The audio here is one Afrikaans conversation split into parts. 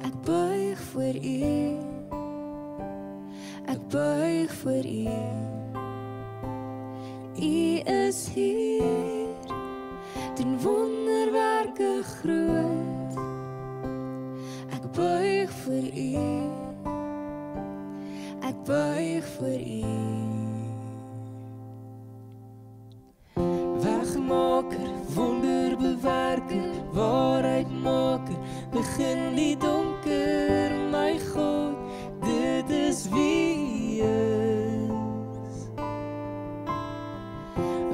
Ek buig voor U. Ek buig voor U. U is hier, doen wonderwerke groot. Ek buig voor U. Ek buig voor U. Wegmaker, wonderbewerker, waarheidmaker, begin die donker, my God, dit is wie U is.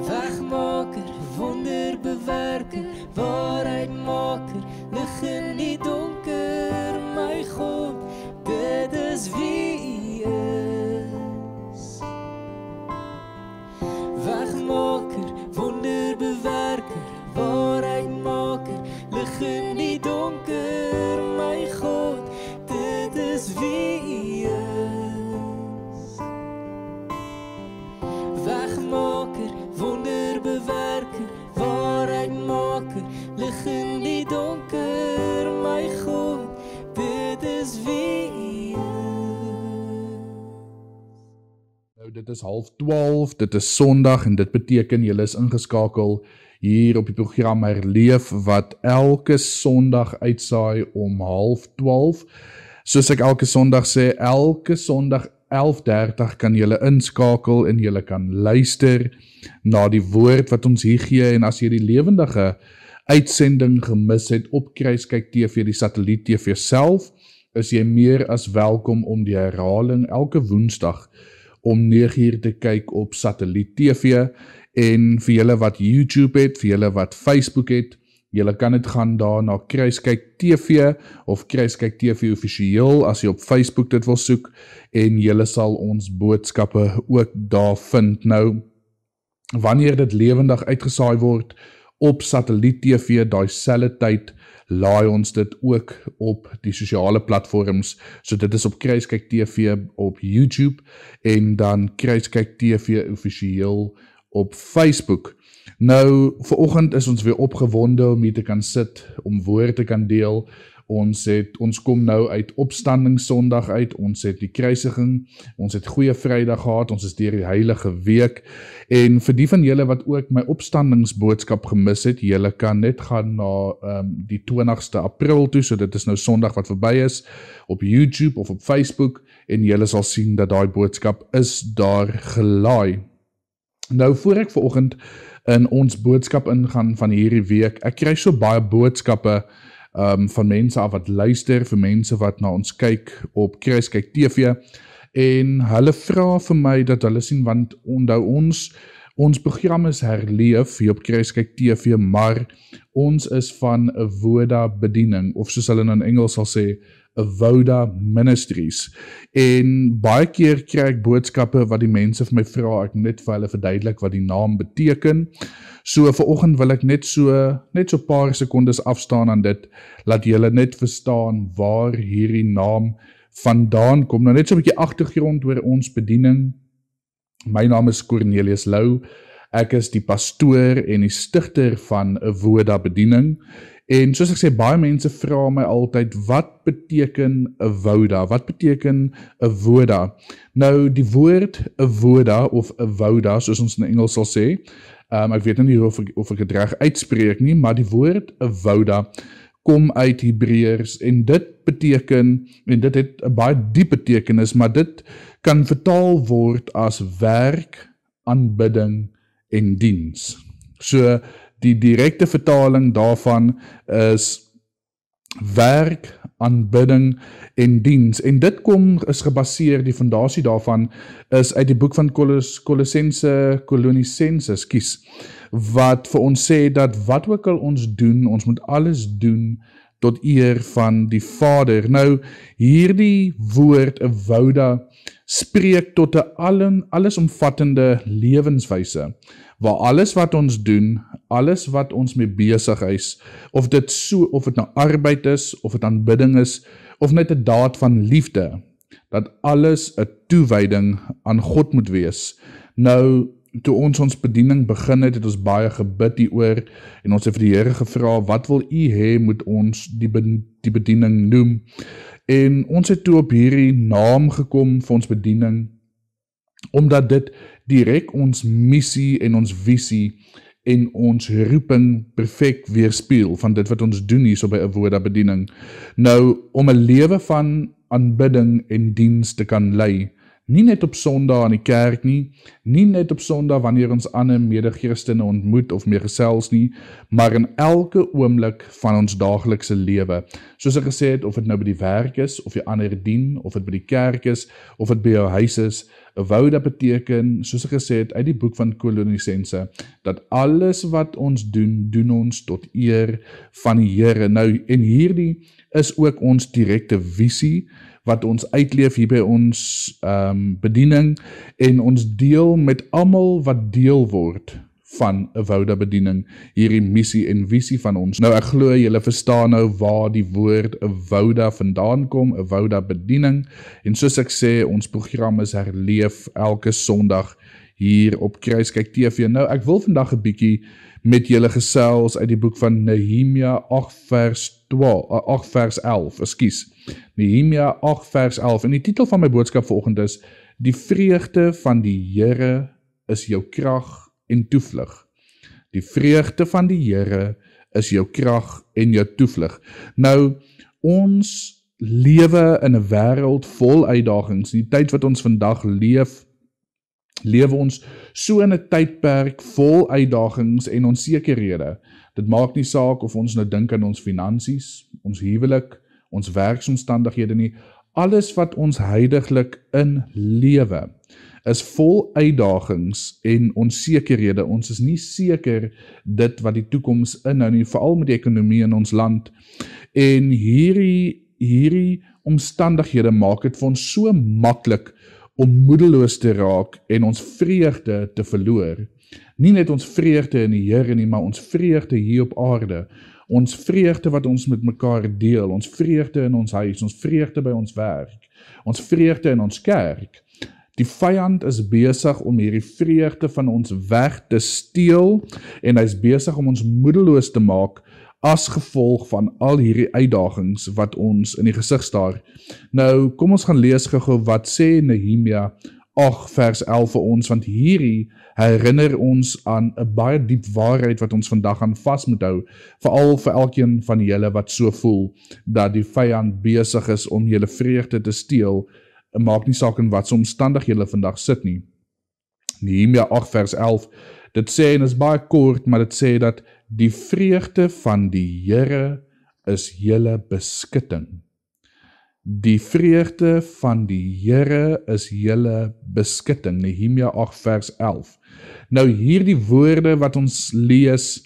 Wegmaker, wonderbewerker, waarheidmaker, begin die donker, my God, dit is wie U is. Wegmaker, wonderbewerker, waarheidmaker, lig in die donker, my God, dit is wie U is. Wegmaker, wonderbewerker, waarheidmaker, lig in die donker, my God, dit is wie U is. Nou, dit is 11:30, dit is Sondag en dit beteken julle is ingeskakel hier op die program Herleef wat elke Sondag uitsaai om 11:30. Soos ek elke Sondag sê, elke Sondag 11:30 kan julle inskakel en julle kan luister na die woord wat ons hier gee. En as jy die lewendige uitsending gemis het op Kruiskyk TV, die satelliet TV self, is jy meer as welkom om die herhaling elke Woensdag om 9:00 te kyk op satelliet TV. En vir julle wat YouTube het, vir julle wat Facebook het, julle kan dit gaan daar na Kruiskyk TV of Kruiskyk TV offisieel as jy op Facebook dit wil soek en julle sal ons boodskappe ook daar vind. Nou, wanneer dit lewendig uitgesaai word op satelliet TV, daai selfde tyd, laai ons dit ook op die sosiale platforms. So dit is op Kruiskyk TV op YouTube en dan Kruiskyk TV offisieel op Facebook. Nou, vanoggend is ons weer opgewonde om hier te kan sit, om woord te kan deel. Ons kom nou uit Opstandingssondag uit, ons het die kruisiging, ons het Goeie Vrydag gehad, ons is deur die Heilige Week, en vir die van julle wat ook my opstandingsboodskap gemis het, julle kan net gaan na die 20ste April toe, so dit is nou Sondag wat verby is, op YouTube of op Facebook, en julle sal sien dat daai boodskap is daar gelaai. Nou, voor ek vanoggend in ons boodskap ingaan van hierdie week, ek kry so baie boodskappe van mense af wat luister, vir mense wat na ons kyk op Kruiskyk TV, en hulle vra vir my dat hulle sien, want onthou ons program is Herleef hier op Kruiskyk TV, maar ons is van Avoda bediening, of soos hulle in Engels sal sê, Avoda Ministries, en baie keer kry ek boodskappe wat die mense vir my vra, ek net vir hulle verduidelik wat die naam beteken. So vanoggend wil ek net so paar sekondes afstaan aan dit, laat julle net verstaan waar hierdie naam vandaan kom. Nou net so 'n bietjie agtergrond oor ons bediening. My naam is Cornelius Lou, ek is die pastoor en die stigter van Avoda bediening. En soos ek sê, baie mense vra my altyd, wat beteken Avoda? Wat beteken Avoda? Nou, die woord Avoda of Avoda, soos ons in Engels sal sê, ek weet nie of ek het reg uitspreek nie, maar die woord Avoda kom uit Hebreërs en dit beteken, en dit het 'n baie diep betekenis, maar dit kan vertaal word as werk, aanbidding en diens. So, die direkte vertaling daarvan is werk, aanbidding en diens. En dit is gebaseer, die fondasie daarvan is uit die boek van Colossense, wat vir ons sê dat wat ook al ons doen, ons moet alles doen tot eer van die Vader. Nou, hierdie woord, Avoda, spreek tot 'n allesomvattende lewenswyse, waar alles wat ons doen, alles wat ons mee besig is, of dit nou arbeid is, of dit aanbidding is, of net 'n daad van liefde, dat alles 'n toewyding aan God moet wees. Nou, toe ons bediening begin het ons baie gebid hieroor en ons het vir die Here gevra, wat wil U hê moet ons die bediening noem? En ons het toe op hierdie naam gekom vir ons bediening, omdat dit direk ons missie en ons visie en ons roeping perfek weerspieël van dit wat ons doen hier so by Avoda bediening. Nou, om 'n lewe van aanbidding en diens te kan lei, nie net op Sondag aan die kerk nie net op Sondag wanneer ons ander mede-Christene ontmoet of mee gesels nie, maar in elke oomblik van ons daaglikse lewe. Soos ek gesê het, of dit nou by die werk is, of jy ander dien, of dit by die kerk is, of dit by jou huis is, Avoda beteken, soos ek gesê het, uit die boek van Kolossense, dat alles wat ons doen ons tot eer van die Here. Nou, en hierdie is ook ons direkte visie, wat ons uitleef hier by ons bediening, en ons deel met almal wat deel word van Avoda bediening, hierdie missie en visie van ons. Nou ek glo julle verstaan nou waar die woord Avoda vandaan kom, Avoda bediening, en soos ek sê, ons program is herleef elke Sondag hier op Kruiskyk TV. Nou ek wil vandag 'n bietjie met julle gesels uit die boek van Nehemia 8 vers 11, ekskuus. Nehemia 8 vers 11, en die titel van my boodskap vanoggend is, die vreugde van die Here is jou krag en toevlug. Die vreugde van die Here is jou krag en jou toevlug. Nou, ons lewe in 'n wêreld vol uitdagings. Die tyd wat ons vandag lewe ons so in 'n tydperk vol uitdagings en onsekerhede. Dit maak nie saak of ons nou dink aan ons finansies, ons huwelik, ons werksomstandighede nie. Alles wat ons huidiglik in lewe is vol uitdagings en onsekerhede. Ons is nie seker dit wat die toekoms inhou nie, veral met die ekonomie in ons land. En hierdie omstandighede maak dit vir ons so maklik om moedeloos te raak en ons vreugde te verloor. Nie net ons vreugde in die Here nie, maar ons vreugde hier op aarde. Ons vreugde wat ons met mekaar deel, ons vreugde in ons huis, ons vreugde by ons werk, ons vreugde in ons kerk. Die vyand is besig om hierdie vreugde van ons weg te steel en hy is besig om ons moedeloos te maak as gevolg van al hierdie uitdagings wat ons in die gesig staar. Nou, kom ons gaan lees gou wat sê Nehemia 8 vers 11 vir ons, want hierdie herinner ons aan 'n baie diep waarheid wat ons vandag aan vas moet hou, veral vir elkeen van julle wat so voel, dat die vyand besig is om julle vreugde te steel, maak nie saak in wat so omstandig julle vandag sit nie. Nehemia 8 vers 11, dit sê, en is baie kort, maar dit sê dat die vreugde van die Here is julle beskutting. Die vreugde van die Here is julle beskutting. Nehemia 8 vers 11. Nou hierdie woorde wat ons lees,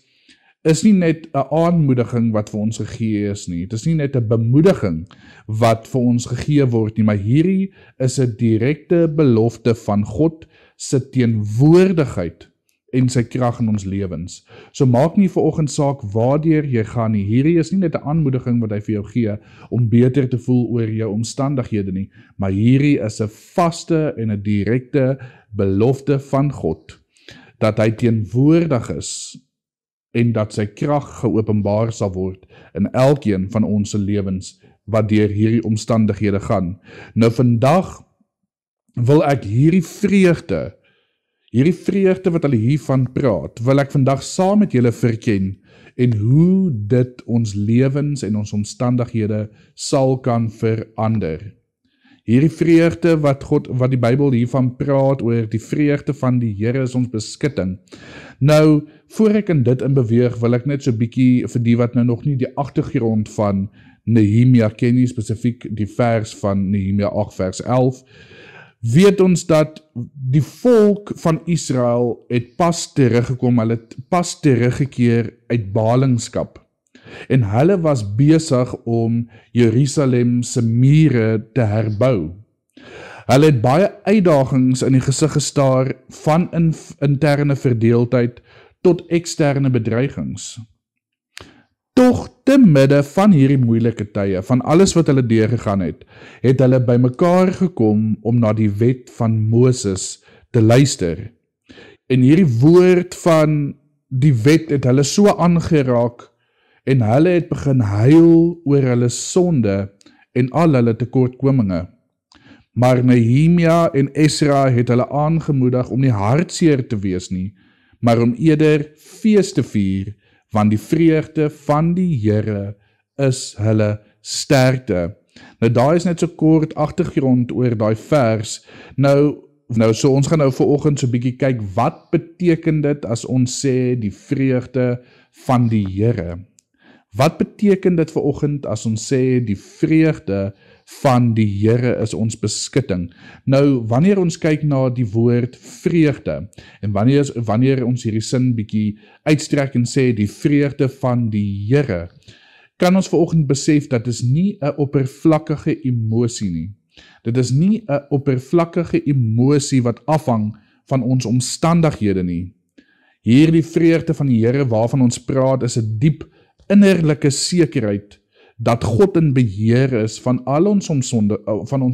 is nie net 'n aanmoediging wat vir ons gegee is nie. Dit is nie net 'n bemoediging wat vir ons gegee word nie, maar hierdie is 'n direkte belofte van God se teenwoordigheid en sy krag in ons lewens. So maak nie vanoggend saak waardeur jy gaan nie. Hierdie is nie net 'n aanmoediging wat hy vir jou gee om beter te voel oor jou omstandighede nie, maar hierdie is 'n vaste en 'n direkte belofte van God dat hy teenwoordig is en dat sy krag geopenbaar sal word in elkeen van ons se lewens wat deur hierdie omstandighede gaan. Nou vandag wil ek hierdie vreugde wat hulle hiervan praat, wil ek vandag saam met julle verken en hoe dit ons lewens en ons omstandighede sal kan verander. Hierdie vreugde wat die Bybel hiervan praat oor die vreugde van die Here is ons beskutting. Nou, voor ek in dit in beweeg, wil ek net so bietjie vir die wat nou nog nie die agtergrond van Nehemia ken nie, spesifiek die vers van Nehemia 8 vers 11, weet ons dat die volk van Israel het pas teruggekom, hulle het pas teruggekeer uit ballingskap. En hulle was besig om Jerusalem se mure te herbou. Hulle het baie uitdagings in die gesig gestaar van interne verdeeldheid tot eksterne bedreigings. Tog te midde van hierdie moeilike tye, van alles wat hulle deurgegaan het hulle bymekaar gekom om na die wet van Moses te luister. En hierdie woord van die wet het hulle so aangeraak, en hulle het begin huil oor hulle sonde en al hulle tekortkominge. Maar Nehemia en Esra het hulle aangemoedig om nie hartseer te wees nie, maar om eerder fees te vier, want die vreugde van die Here is hulle sterkte. Nou daar is net so kort agtergrond oor daai vers. So ons gaan nou vanoggend so 'n bietjie kyk, wat beteken dit as ons sê die vreugde van die Here? Wat beteken dit vanoggend as ons sê die vreugde van die Here is ons beskutting? Nou, wanneer ons kyk na die woord vreugde, en wanneer ons hierdie sin bietjie uitstrek en sê die vreugde van die Here, kan ons vanoggend besef dat dit is nie 'n oppervlakkige emosie nie. Dit is nie 'n oppervlakkige emosie wat afhang van ons omstandighede nie. Hierdie vreugde van die Here waarvan ons praat is 'n diep innerlike sekerheid dat God in beheer is van al ons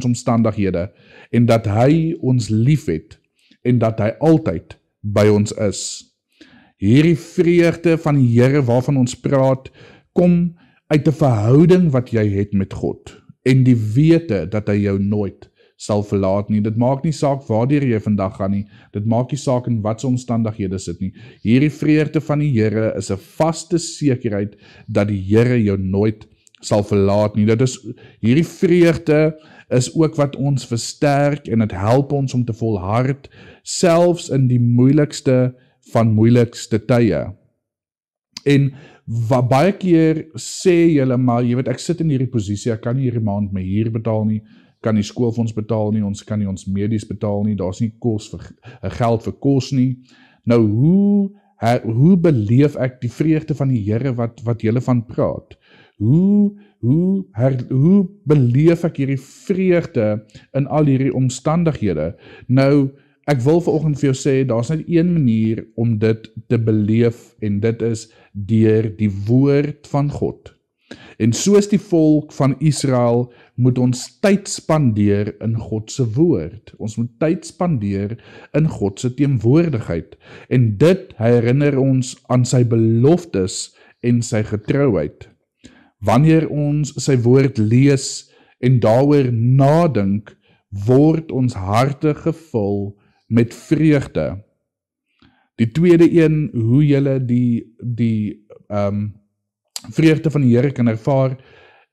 omstandighede en dat hy ons liefhet en dat hy altyd by ons is. Hierdie vreugde van die Here waarvan ons praat kom uit 'n verhouding wat jy het met God en die wete dat hy jou nooit sal verlaat nie. Dit maak nie saak waardeur jy vandag gaan nie, dit maak nie saak in watse omstandighede sit nie. Hierdie vreugde van die Here is 'n vaste sekerheid dat die Here jou nooit sal verlaat nie. Hierdie vreugde is ook wat ons versterk en dit help ons om te volhard, selfs in die moeilikste van moeilikste tye. En baie keer sê julle, maar jy weet, ek sit in hierdie posisie, ek kan nie hierdie maand my huur betaal nie, kan nie skoolfonds betaal nie, ons kan nie ons medies betaal nie, daar's nie geld vir kos nie. Nou, hoe beleef ek die vreugde van die Here wat julle van praat? Hoe beleef ek hierdie vreugde in al hierdie omstandighede? Nou, ek wil vanoggend vir jou sê, daar's net een manier om dit te beleef, en dit is deur die woord van God. En soos die volk van Israel moet ons tyd spandeer in God se woord. Ons moet tyd spandeer in God se teenwoordigheid. En dit herinner ons aan sy beloftes en sy getrouheid. Wanneer ons sy woord lees en daaroor nadink, word ons harte gevul met vreugde. Die tweede een, hoe julle die vreugde van die Here kan ervaar,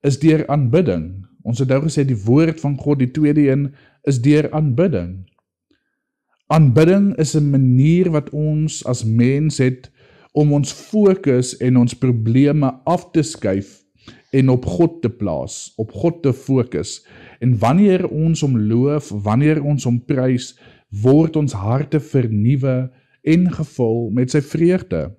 is deur aanbidding. Ons het nou gesê die woord van God, die tweede een, is deur aanbidding. Aanbidding is 'n manier wat ons as mens het om ons fokus en ons probleme af te skuif en op God te plaas, op God te fokus. En wanneer ons hom loof, wanneer ons hom prys, word ons harte vernuwe en gevul met sy vreugde.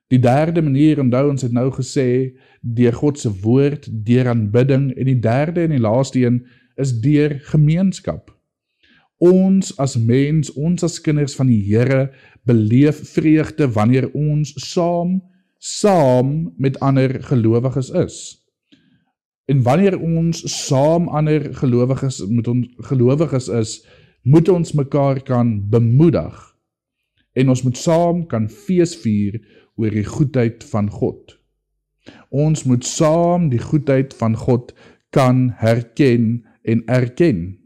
Die derde manier, onthou ons het nou gesê, deur God se woord, deur aanbidding, en die derde en die laaste een is deur gemeenskap. Ons as mens, ons as kinders van die Here, beleef vreugde wanneer ons saam met ander gelowiges is. En wanneer ons saam ander gelowiges is, moet ons mekaar kan bemoedig. En ons moet saam kan feesvier oor die goedheid van God. Ons moet saam die goedheid van God kan herken en erken.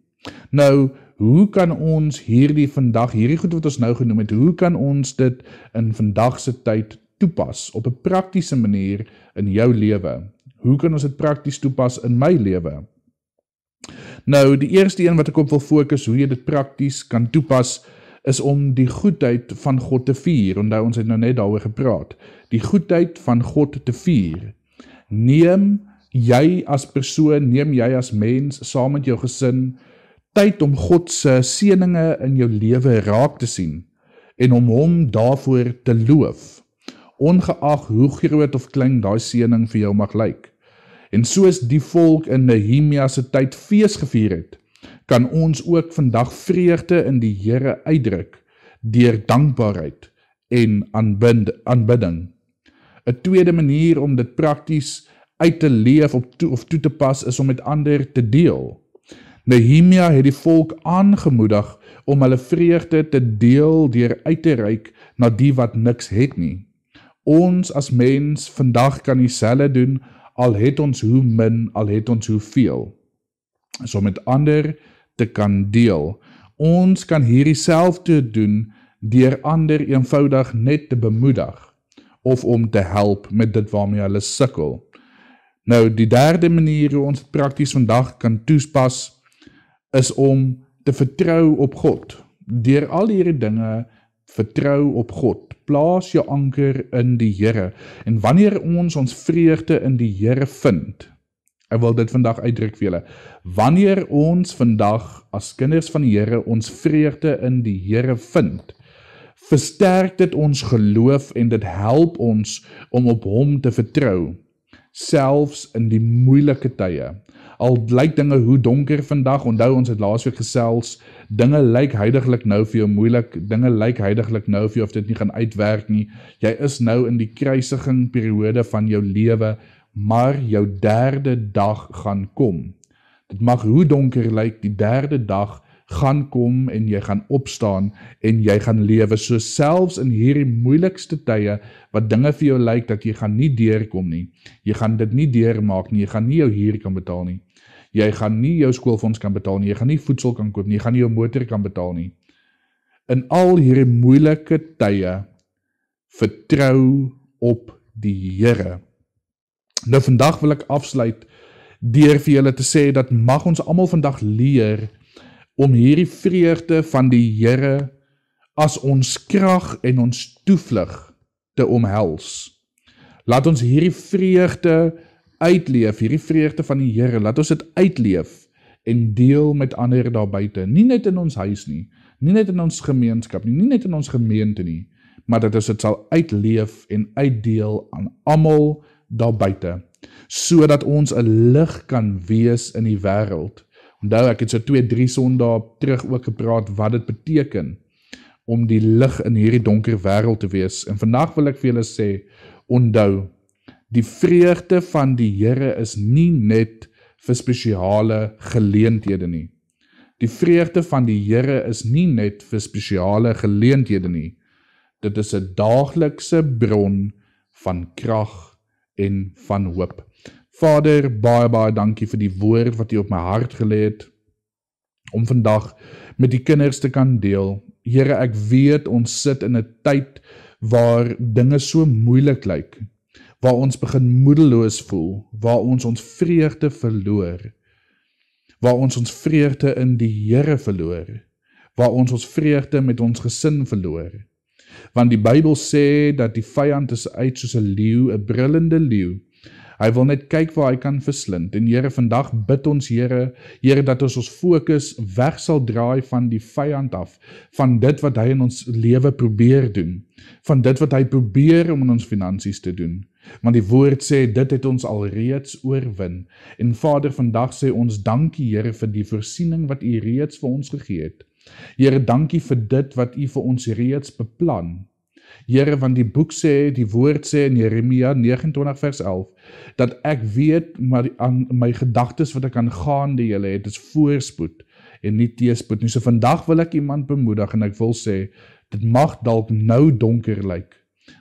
Nou, hoe kan ons hierdie goed wat ons nou genoem het, hoe kan ons dit in vandag se tyd toepas, op 'n praktiese manier in jou lewe? Hoe kan ons dit prakties toepas in my lewe? Nou, die eerste een wat ek op wil fokus, hoe jy dit prakties kan toepas, is om die goedheid van God te vier. Onthou, ons het nou net daaroor gepraat. Die goedheid van God te vier. Neem jy as persoon, neem jy as mens, saam met jou gesin, tyd om God se seëninge in jou lewe raak te sien, en om hom daarvoor te loof, ongeag hoe groot of klein daai seëning vir jou mag lyk. En soos die volk in Nehemia se tyd fees gevier het, kan ons ook vandag vreugde in die Here uitdruk, deur dankbaarheid en aanbidding. 'n tweede manier om dit prakties uit te leef of toe te pas, is om met ander te deel. Nehemia het die volk aangemoedig om hulle vreugde te deel deur uit te reik na die wat niks het nie. Ons as mens vandag kan dieselfde doen, al het ons hoe min, al het ons hoeveel. So met ander te kan deel. Ons kan hierdie selfde doen deur ander eenvoudig net te bemoedig of om te help met dit waarmee hulle sukkel. Nou, die derde manier hoe ons prakties vandag kan toespas is om te vertrou op God. Deur al hierdie dinge, vertrou op God. Plaas jou anker in die Here. En wanneer ons vreugde in die Here vind, ek wil dit vandag uitdruk vir julle, wanneer ons vandag as kinders van die Here ons vreugde in die Here vind, versterk dit ons geloof en dit help ons om op hom te vertrou, selfs in die moeilike tye. Al lyk dinge hoe donker vandag, onthou ons het laasweek gesels, dinge lyk huidiglik nou vir jou moeilik, dinge lyk huidiglik nou vir jou of dit nie gaan uitwerk nie, jy is nou in die kruisiging periode van jou lewe, maar jou derde dag gaan kom. Dit mag hoe donker lyk, die derde dag gaan kom en jy gaan opstaan en jy gaan lewe, so selfs in hierdie moeilikste tye, wat dinge vir jou lyk dat jy gaan nie deurkom nie, jy gaan dit nie deurmaak nie, jy gaan nie jou huur kan betaal nie, jy gaan nie jou skoolfonds kan betaal nie, jy gaan nie voedsel kan koop nie, jy gaan nie jou motor kan betaal nie. In al hierdie moeilike tye, vertrou op die Here. Nou vandag wil ek afsluit deur vir julle te sê dat mag ons almal vandag leer om hierdie vreugde van die Here as ons krag en ons toevlug te omhels. Laat ons hierdie vreugde uitleef, hierdie vreugde van die Here, laat ons dit uitleef en deel met ander daar buite. Nie net in ons huis nie, nie net in ons gemeenskap nie, nie net in ons gemeente nie, maar dat ons dit sal uitleef en uitdeel aan almal daar buite, sodat ons 'n lig kan wees in die wêreld. Onthou, ek het so 2-3 Sondae terug ook gepraat wat dit beteken om die lig in hierdie donker wêreld te wees. En vandag wil ek vir julle sê, onthou, die vreugde van die Here is nie net vir spesiale geleenthede nie. Die vreugde van die Here is nie net vir spesiale geleenthede nie. Dit is 'n daaglikse bron van krag en van hoop. Vader, baie dankie vir die woord wat U op my hart gelê het, om vandag met die kinders te kan deel. Here, ek weet ons sit in 'n tyd waar dinge so moeilik lyk, waar ons begin moedeloos voel, waar ons vreugde verloor, waar ons vreugde in die Here verloor, waar ons vreugde met ons gesin verloor. Want die Bybel sê dat die vyand is uit soos 'n leeu, 'n brullende leeu. Hy wil net kyk waar hy kan verslind. En Here, vandag bid ons, Here, dat ons fokus weg sal draai van die vyand af, van dit wat hy in ons lewe probeer doen, van dit wat hy probeer om in ons finansies te doen. Want die woord sê, dit het ons alreeds oorwin. En Vader, vandag sê ons dankie, Here, vir die voorsiening wat U reeds vir ons gegee het. Here, dankie vir dit wat U vir ons reeds beplan. Here, want die boek sê, die woord sê in Jeremia 29 vers 11, dat ek weet, maar aan my gedagtes wat ek aan gaande julle het, is voorspoed en nie teëspoed nie. So vandag wil ek iemand bemoedig en ek wil sê, dit mag dalk nou donker lyk,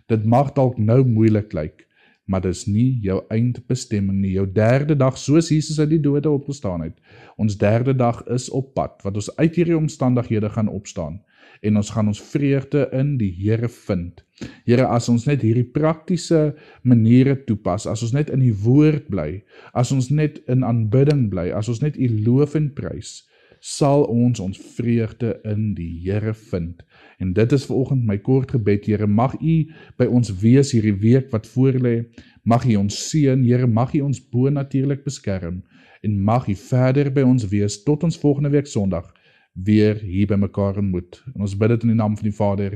dit mag dalk nou moeilik lyk, maar dit is nie jou eindbestemming nie. Jou derde dag, soos Jesus uit die dode opgestaan het, ons derde dag is op pad, wat ons uit hierdie omstandighede gaan opstaan, en ons gaan ons vreugde in die Here vind. Here, as ons net hierdie praktiese maniere toepas, as ons net in die woord bly, as ons net in aanbidding bly, as ons net U loof en prys, sal ons vreugde in die Here vind. En dit is vanoggend my kort gebed, Here, mag U by ons wees hierdie week wat voorlê, mag U ons seën, Here, mag U ons bonatuurlik beskerm, en mag U verder by ons wees, tot ons volgende week Sondag, weer hier by mekaar ontmoet. En ons bid dit in die naam van die Vader,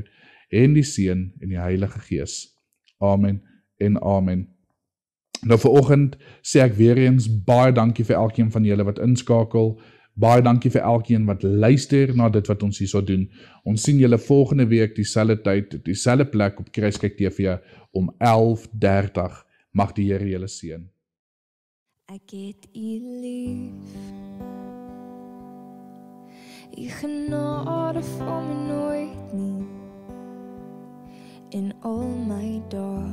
en die Seun, en die Heilige Gees. Amen en amen. Nou vanoggend sê ek weer eens, baie dankie vir elkeen van julle wat inskakel, baie dankie vir elkeen wat luister na dit wat ons hier so doen. Ons sien julle volgende week, dieselfde tyd, dieselfde plek op Kruiskyk TV, om 11:30. Mag die Here julle seën. Ek het U lief. U genade van my nooit nie. In al my dae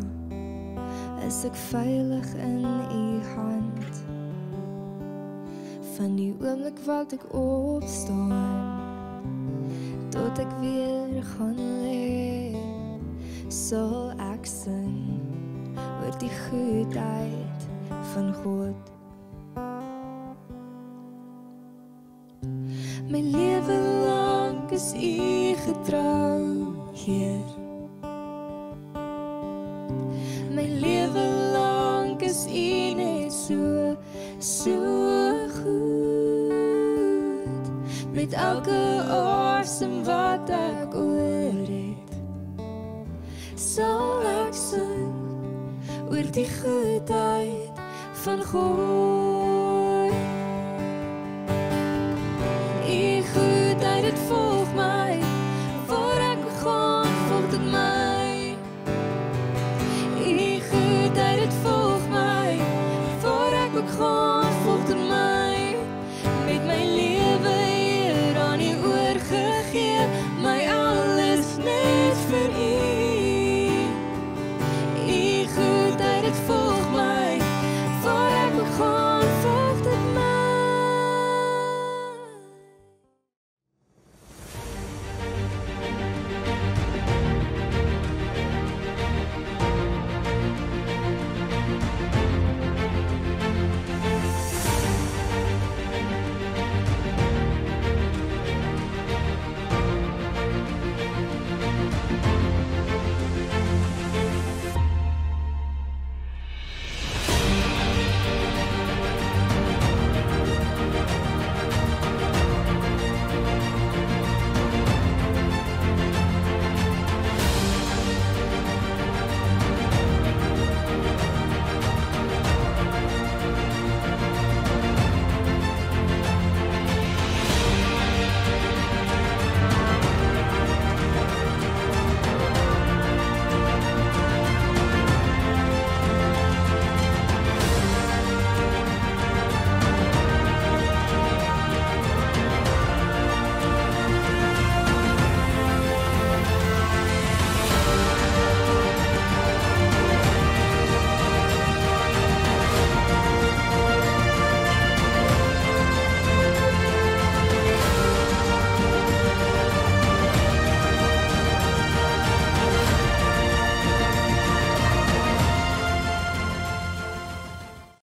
is ek veilig in u hand. Van die oomblik wat ek opstaan tot ek weer gaan lê, sal ek sing oor die goedheid van God. My lewe lang is u getrou, Heer. My lewe lang is u net so goed. Met elke asem wat ek oor het, sal ek sing oor die goedheid van God.